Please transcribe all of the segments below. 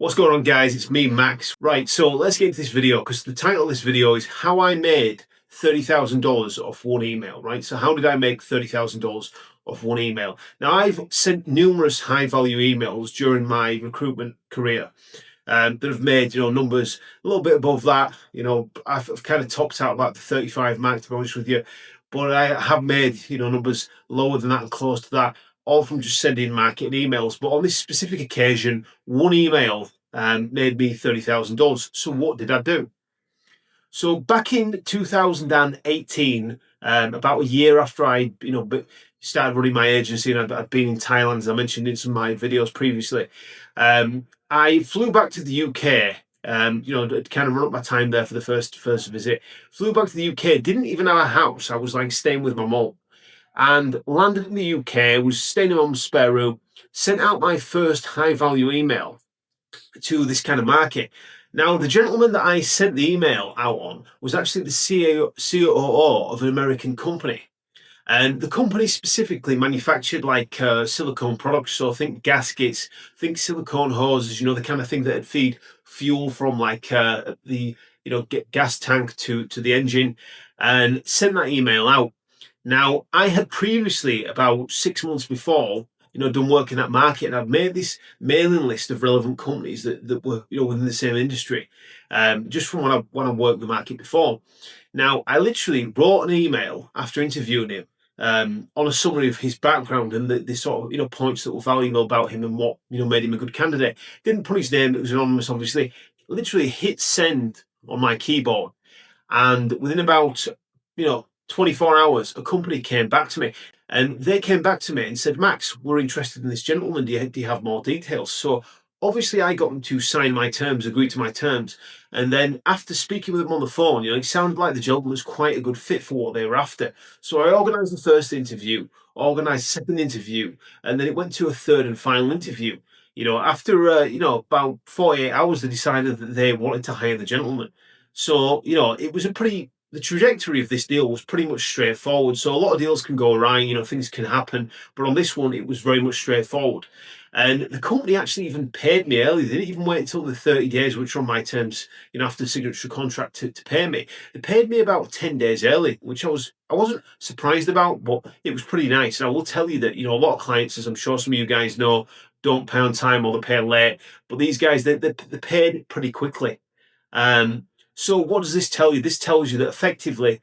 What's going on, guys? It's me, Max. Right, so let's get into this video because the title of this video is how I made $30,000 off one email, right? So how did I make $30,000 off one email? Now, I've sent numerous high-value emails during my recruitment career that have made, numbers a little bit above that. I've kind of topped out about the 35 mark, to be honest with you, but I have made, numbers lower than that and close to that, all from just sending marketing emails. But on this specific occasion, one email made me $30,000. So what did I do? So back in 2018, about a year after I, started running my agency, and I'd been in Thailand, as I mentioned in some of my videos previously, I flew back to the UK. To kind of run up my time there for the first visit. Flew back to the UK. Didn't even have a house. I was like staying with my mum, and landed in the UK. Was staying in my mum's spare room. Sent out my first high value email to this kind of market. Now, the gentleman that I sent the email out on was actually the COO of an American company. And the company specifically manufactured like silicone products. So think gaskets, think silicone hoses, the kind of thing that would feed fuel from like the gas tank to the engine, and sent that email out. Now, I had previously, about 6 months before, done work in that market, and I've made this mailing list of relevant companies that were, within the same industry, just from when I worked the market before. Now, I literally wrote an email after interviewing him on a summary of his background and the sort of, points that were valuable about him and what, made him a good candidate. Didn't put his name, it was anonymous, obviously. Literally hit send on my keyboard, and within about, 24 hours, a company came back to me, and they came back to me and said, Max, we're interested in this gentleman. Do you have more details? So obviously I got them to sign my terms, agree to my terms. And then after speaking with them on the phone, it sounded like the gentleman was quite a good fit for what they were after. So I organised the first interview, organised the second interview, and then it went to a third and final interview. After, about 48 hours, they decided that they wanted to hire the gentleman. So, it was the trajectory of this deal was pretty much straightforward. So a lot of deals can go awry, things can happen. But on this one, it was very much straightforward. And the company actually even paid me early. They didn't even wait until the 30 days, which were on my terms, after the signature contract to pay me. They paid me about 10 days early, which I wasn't surprised about, but it was pretty nice. And I will tell you that, a lot of clients, as I'm sure some of you guys know, don't pay on time or they pay late. But these guys, they paid pretty quickly. So what does this tell you? This tells you that effectively,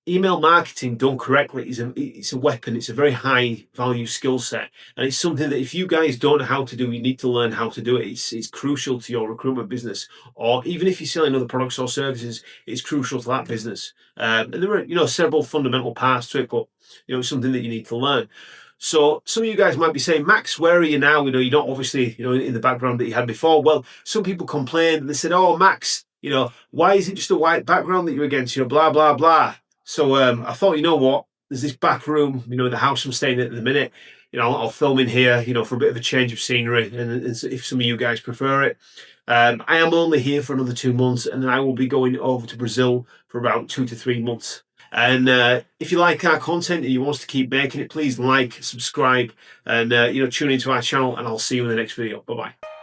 email marketing done correctly it's a weapon. It's a very high value skill set, and it's something that if you guys don't know how to do, you need to learn how to do it. It's crucial to your recruitment business, or even if you're selling other products or services, it's crucial to that business. And there are several fundamental parts to it, but it's something that you need to learn. So some of you guys might be saying, Max, where are you now? You're not obviously, in the background that you had before. Well, some people complained and they said, oh, Max, why is it just a white background that you're against? Blah, blah, blah. So I thought, what? There's this back room, in the house I'm staying at the minute. I'll film in here, for a bit of a change of scenery, and if some of you guys prefer it. I am only here for another 2 months, and then I will be going over to Brazil for about 2 to 3 months. And if you like our content and you want us to keep making it, please like, subscribe, and tune into our channel, and I'll see you in the next video. Bye-bye.